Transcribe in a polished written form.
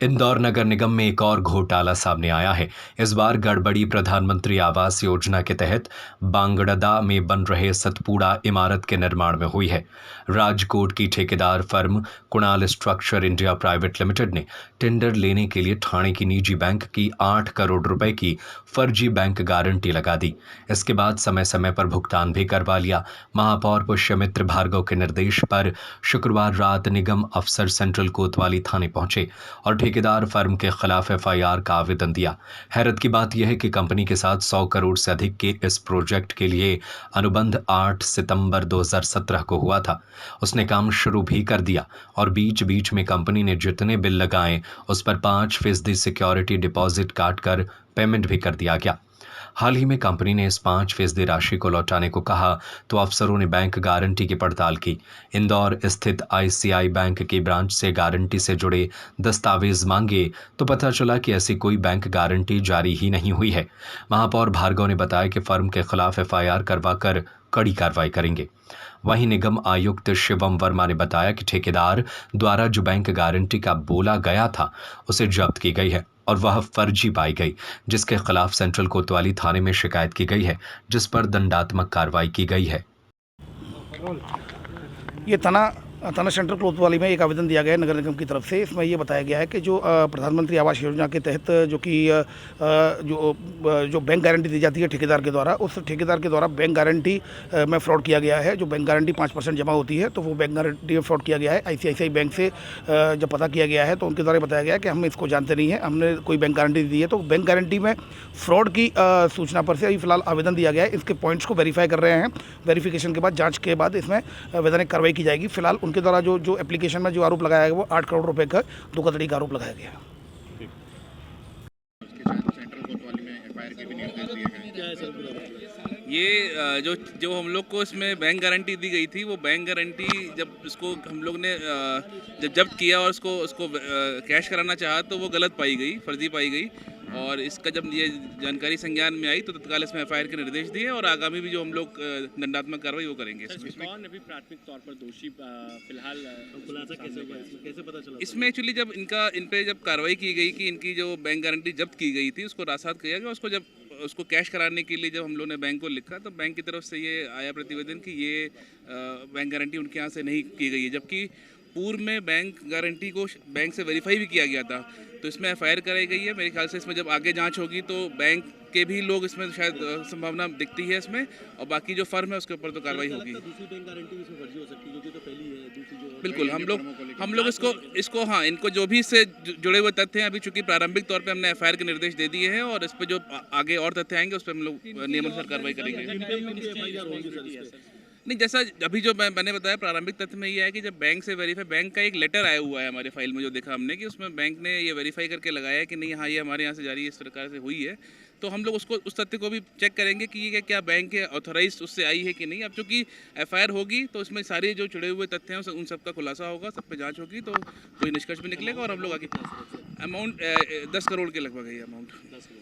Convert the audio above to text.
इंदौर नगर निगम में एक और घोटाला सामने आया है। इस बार गड़बड़ी प्रधानमंत्री आवास योजना के तहत बांगड़दा में बन रहे सतपुड़ा इमारत के निर्माण में हुई है। राजकोट की ठेकेदार firm Kunal structure India private limited ने टेंडर लेने के लिए ठाणे की निजी बैंक की 8 करोड़ रुपए की फर्जी बैंक गारंटी लगा दी। इसके बाद समय समय पर भुगतान भी करवा लिया। महापौर पुष्यमित्र भार्गव के निर्देश पर शुक्रवार रात निगम अफसर सेंट्रल कोतवाली थाने पहुंचे और ठेकेदार फर्म के खिलाफ एफआईआर का आवेदन दिया। हैरत की बात यह है कि कंपनी के साथ 100 करोड़ से अधिक के इस प्रोजेक्ट के लिए अनुबंध 8 सितंबर 2017 को हुआ था। उसने काम शुरू भी कर दिया और बीच बीच में कंपनी ने जितने बिल लगाए उस पर 5% सिक्योरिटी डिपॉजिट काटकर पेमेंट भी कर दिया गया। हाल ही में कंपनी ने इस 5% राशि को लौटाने को कहा तो अफसरों ने बैंक गारंटी की पड़ताल की। इंदौर स्थित आईसीआई बैंक की ब्रांच से गारंटी से जुड़े दस्तावेज मांगे तो पता चला कि ऐसी कोई बैंक गारंटी जारी ही नहीं हुई है। महापौर भार्गव ने बताया कि फर्म के खिलाफ एफआईआर करवाकर कड़ी कार्रवाई करेंगे। वहीं निगम आयुक्त शिवम वर्मा ने बताया कि ठेकेदार द्वारा जो बैंक गारंटी का बोला गया था उसे जब्त की गई है और वह फर्जी पाई गई, जिसके खिलाफ सेंट्रल कोतवाली थाने में शिकायत की गई है, जिस पर दंडात्मक कार्रवाई की गई है। ये थाना सेंट्रल कोतवाली में एक आवेदन दिया गया है नगर निगम की तरफ से। इसमें ये बताया गया है कि जो प्रधानमंत्री आवास योजना के तहत जो बैंक गारंटी दी जाती है ठेकेदार के द्वारा, उस ठेकेदार के द्वारा बैंक गारंटी में फ्रॉड किया गया है। जो बैंक गारंटी 5% जमा होती है तो वो बैंक गारंटी में फ्रॉड किया गया है। आईसीआईसीआई बैंक से जब पता किया गया है तो उनके द्वारा बताया गया है कि हम इसको जानते नहीं है, हमने कोई बैंक गारंटी दी है। तो बैंक गारंटी में फ्रॉड की सूचना पर से अभी फिलहाल आवेदन दिया गया है। इसके पॉइंट्स को वेरीफाई कर रहे हैं। वेरिफिकेशन के बाद, जाँच के बाद इसमें वैधानिक कार्रवाई की जाएगी। फिलहाल उनके द्वारा जो एप्लीकेशन में जो आरोप लगाया गया वो 8 करोड़ रुपए का धोखाधड़ी का आरोप लगाया गया। ये जो हम लोग को इसमें बैंक गारंटी दी गई थी, वो बैंक गारंटी जब इसको हम लोग ने जब जब्त किया और उसको कैश कराना चाहा तो वो गलत पाई गई, फर्जी पाई गई। और इसका जब ये जानकारी संज्ञान में आई तो तत्काल इसमें एफआईआर के निर्देश दिए और आगामी भी जो हम लोग दंडात्मक कार्रवाई वो करेंगे। कौन अभी प्राथमिक तौर पर दोषी फिलहाल खुलासा कैसे हुआ, कैसे पता चला? इसमें एक्चुअली जब इन पे जब कार्रवाई की गई कि इनकी जो बैंक गारंटी जब्त की गई थी उसको रासात किया गया, उसको जब उसको कैश कराने के लिए जब हम लोग ने बैंक को लिखा तो बैंक की तरफ से ये आया प्रतिवेदन कि ये बैंक गारंटी उनके यहाँ से नहीं की गई है, जबकि पूर्व में बैंक गारंटी को बैंक से वेरीफाई भी किया गया था। तो इसमें एफआईआर कराई गई है। मेरे ख्याल से इसमें जब आगे जांच होगी तो बैंक के भी लोग इसमें शायद संभावना दिखती है इसमें, और बाकी जो फर्म है उसके ऊपर तो कार्रवाई होगी। दूसरी बैंक गारंटी भी इसमें फर्जी हो सकती है क्योंकि तो पहली है, दूसरी जो बिल्कुल हम लोग इसको हाँ, इनको जो भी इससे जुड़े हुए तथ्य हैं, अभी चूंकि प्रारंभिक तौर पे हमने एफआईआर के निर्देश दे दिए हैं और इस पर जो आगे और तथ्य आएंगे उस पर हम लोग नियमानुसार कार्रवाई करेंगे। नहीं, जैसा अभी जो मैंने बताया प्रारंभिक तथ्य में ये है कि जब बैंक से वेरीफाई, बैंक का एक लेटर आया हुआ है हमारे फाइल में जो देखा हमने कि उसमें बैंक ने ये वेरीफाई करके लगाया है कि नहीं, हाँ ये हमारे यहाँ से जारी इस प्रकार से हुई है। तो हम लोग उसको उस तथ्य को भी चेक करेंगे कि ये क्या बैंक के ऑथराइज उससे आई है कि नहीं। अब चूंकि एफआईआर होगी तो उसमें सारे जो जुड़े हुए तथ्य हैं उन सब का खुलासा होगा, सब पे जांच होगी तो कोई निष्कर्ष भी निकलेगा और हम लोग आगे अमाउंट 10 करोड़ के लगभग है ये अमाउंट।